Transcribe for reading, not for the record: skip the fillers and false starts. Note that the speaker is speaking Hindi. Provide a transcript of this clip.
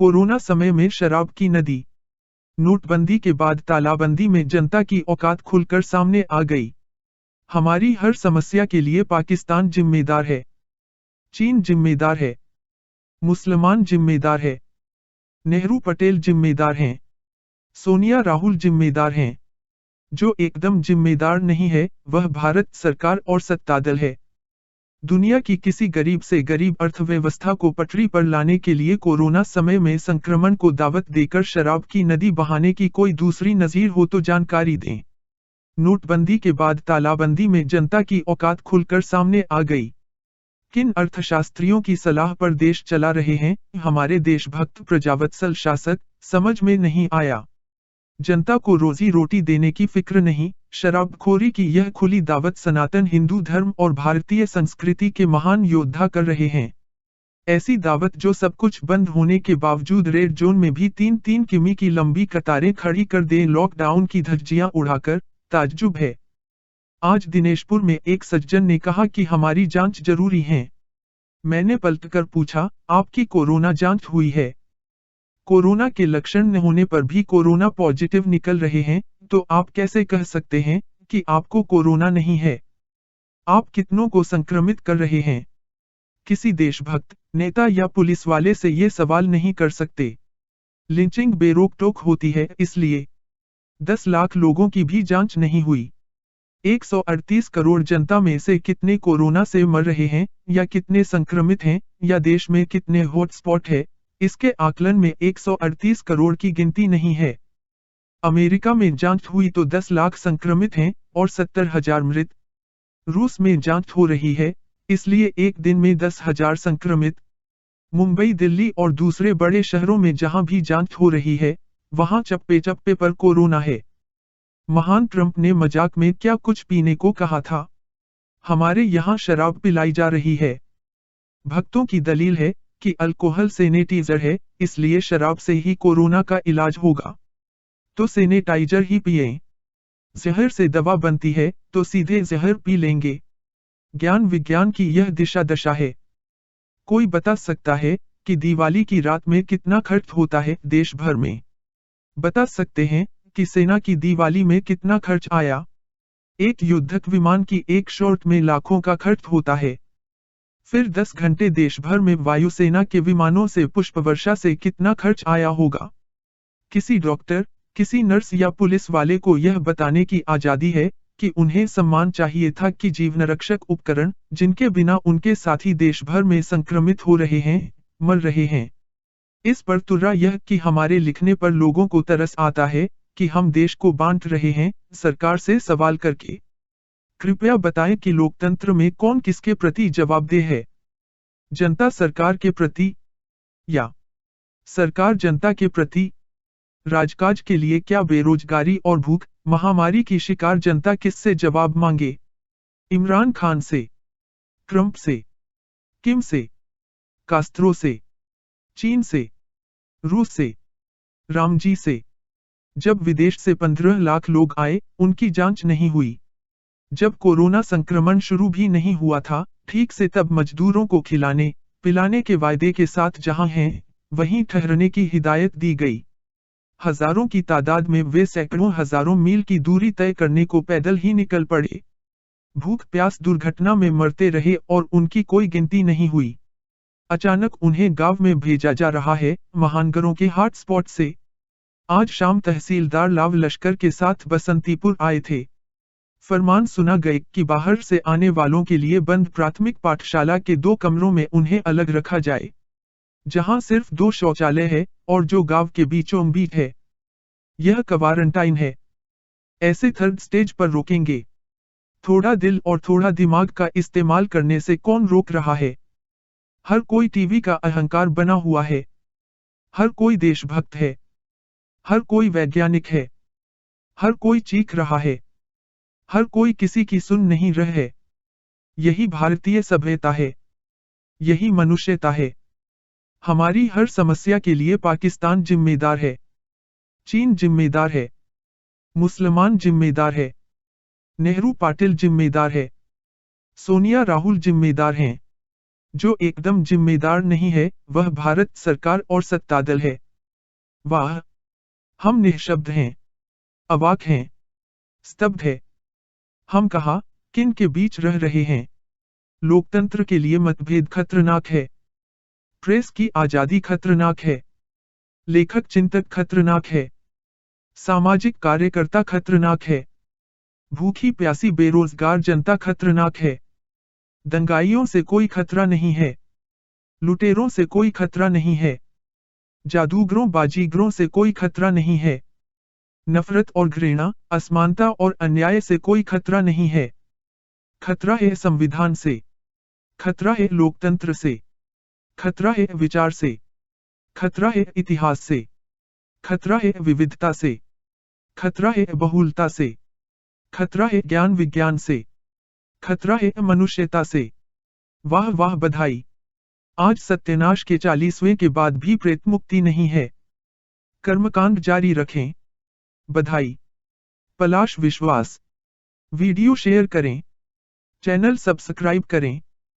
कोरोना समय में शराब की नदी। नोटबंदी के बाद तालाबंदी में जनता की औकात खुलकर सामने आ गई। हमारी हर समस्या के लिए पाकिस्तान जिम्मेदार है, चीन जिम्मेदार है, मुसलमान जिम्मेदार है, नेहरू पटेल जिम्मेदार हैं, सोनिया राहुल जिम्मेदार हैं। जो एकदम जिम्मेदार नहीं है, वह भारत सरकार और सत्तादल है। दुनिया की किसी गरीब से गरीब अर्थव्यवस्था को पटरी पर लाने के लिए कोरोना समय में संक्रमण को दावत देकर शराब की नदी बहाने की कोई दूसरी नज़ीर हो तो जानकारी दें। नोटबंदी के बाद तालाबंदी में जनता की औकात खुलकर सामने आ गई। किन अर्थशास्त्रियों की सलाह पर देश चला रहे हैं हमारे देशभक्त प्रजावत्सल शासक, समझ में नहीं आया। जनता को रोजी रोटी देने की फिक्र नहीं, शराबखोरी की यह खुली दावत सनातन हिंदू धर्म और भारतीय संस्कृति के महान योद्धा कर रहे हैं। ऐसी दावत जो सब कुछ बंद होने के बावजूद रेड जोन में भी 3-3 किमी की लंबी कतारें खड़ी कर दे, लॉकडाउन की धज्जियां उड़ाकर, ताज्जुब है। आज दिनेशपुर में एक सज्जन ने कहा कि हमारी जांच जरूरी है। मैंने पलटकर पूछा, आपकी कोरोना जांच हुई है? कोरोना के लक्षण न होने पर भी कोरोना पॉजिटिव निकल रहे हैं, तो आप कैसे कह सकते हैं कि आपको कोरोना नहीं है? आप कितनों को संक्रमित कर रहे हैं? किसी देशभक्त, नेता या पुलिस वाले से ये सवाल नहीं कर सकते। लिंचिंग बेरोक-टोक होती है, इसलिए 10 लाख लोगों की भी जांच नहीं हुई। 138 करोड़ जनता में से कितने कोरोना से मर रहे हैं, या कितने संक्रमित हैं, या देश में कितने हॉटस्पॉट है, इसके आकलन में 138 करोड़ की गिनती नहीं है। अमेरिका में जांच हुई तो 10 लाख संक्रमित हैं और 70,000 मृत। रूस में जांच हो रही है, इसलिए एक दिन में 10,000 संक्रमित। मुंबई, दिल्ली और दूसरे बड़े शहरों में जहां भी जांच हो रही है, वहां चप्पे-चप्पे पर कोरोना है। महान ट्रंप ने मजाक में क्या कुछ पीने को कहा था? हमारे यहाँ शराब पिलाई जा रही है। भक्तों की दलील है कि अल्कोहल सैनिटाइजर है, इसलिए शराब से ही कोरोना का इलाज होगा। तो सैनिटाइजर ही पिएं। जहर से दवा बनती है, तो सीधे जहर पी लेंगे। ज्ञान विज्ञान की यह दिशा दशा है। कोई बता सकता है कि दिवाली की रात में कितना खर्च होता है देश भर में? बता सकते हैं कि सेना की दिवाली में कितना खर्च आया? एक युद्धक विमान की एक शॉट में लाखों का खर्च होता है। फिर 10 घंटे देश भर में वायुसेना के विमानों से पुष्पवर्षा से कितना खर्च आया होगा? किसी डॉक्टर, किसी नर्स या पुलिस वाले को यह बताने की आजादी है कि उन्हें सम्मान चाहिए था कि जीवनरक्षक उपकरण, जिनके बिना उनके साथी देश भर में संक्रमित हो रहे हैं, मर रहे हैं। इस पर तुर्रा यह कि हमारे लिखने पर लोगों को तरस आता है कि हम देश को बांट रहे हैं, सरकार से सवाल करके। कृपया बताएं कि लोकतंत्र में कौन किसके प्रति जवाबदेह है? जनता सरकार के प्रति, या सरकार जनता के प्रति? राजकाज के लिए क्या बेरोजगारी और भूख महामारी की शिकार जनता किससे जवाब मांगे? इमरान खान से, ट्रंप से, किम से, कास्त्रो से, चीन से, रूस से, रामजी से? जब विदेश से 15 लाख लोग आए, उनकी जांच नहीं हुई। जब कोरोना संक्रमण शुरू भी नहीं हुआ था ठीक से, तब मजदूरों को खिलाने पिलाने के वायदे के साथ जहां हैं, वहीं ठहरने की हिदायत दी गई। हजारों की तादाद में वे सैकड़ों हजारों मील की दूरी तय करने को पैदल ही निकल पड़े। भूख प्यास दुर्घटना में मरते रहे और उनकी कोई गिनती नहीं हुई। अचानक उन्हें गांव में भेजा जा रहा है, महानगरों के हॉटस्पॉट से। आज शाम तहसीलदार लाव लश्कर के साथ बसंतीपुर आए थे। फरमान सुना गए कि बाहर से आने वालों के लिए बंद प्राथमिक पाठशाला के 2 कमरों में उन्हें अलग रखा जाए, जहां सिर्फ 2 शौचालय है और जो गांव के बीचों बीच है। यह क्वारंटाइन है। ऐसे थर्ड स्टेज पर रोकेंगे? थोड़ा दिल और थोड़ा दिमाग का इस्तेमाल करने से कौन रोक रहा है? हर कोई टीवी का अहंकार बना हुआ है। हर कोई देशभक्त है। हर कोई वैज्ञानिक है। हर कोई चीख रहा है। हर कोई किसी की सुन नहीं रहा है। यही भारतीय सभ्यता है। यही मनुष्यता है। हमारी हर समस्या के लिए पाकिस्तान जिम्मेदार है, चीन जिम्मेदार है, मुसलमान जिम्मेदार है, नेहरू पाटिल जिम्मेदार है, सोनिया राहुल जिम्मेदार हैं। जो एकदम जिम्मेदार नहीं है, वह भारत सरकार और सत्तादल है। वाह! हम निःशब्द हैं, अवाक हैं, स्तब्ध है। हम कहाँ, किन के बीच रह रहे हैं? लोकतंत्र के लिए मतभेद खतरनाक है। प्रेस की आजादी खतरनाक है। लेखक चिंतक खतरनाक है। सामाजिक कार्यकर्ता खतरनाक है। भूखी प्यासी बेरोजगार जनता खतरनाक है। दंगाइयों से कोई खतरा नहीं है। लुटेरों से कोई खतरा नहीं है। जादूगरों बाजीगरों से कोई खतरा नहीं है। नफरत और घृणा, असमानता और अन्याय से कोई खतरा नहीं है। खतरा है संविधान से। खतरा है लोकतंत्र से। खतरा है विचार से। खतरा है इतिहास से। खतरा है विविधता से। खतरा है बहुलता से। खतरा है ज्ञान विज्ञान से। खतरा है मनुष्यता से। वाह वाह बधाई! आज सत्यानाश के 40वें के बाद भी प्रेत मुक्ति नहीं है। कर्मकांड जारी रखें। बधाई! पलाश विश्वास। वीडियो शेयर करें। चैनल सब्सक्राइब करें।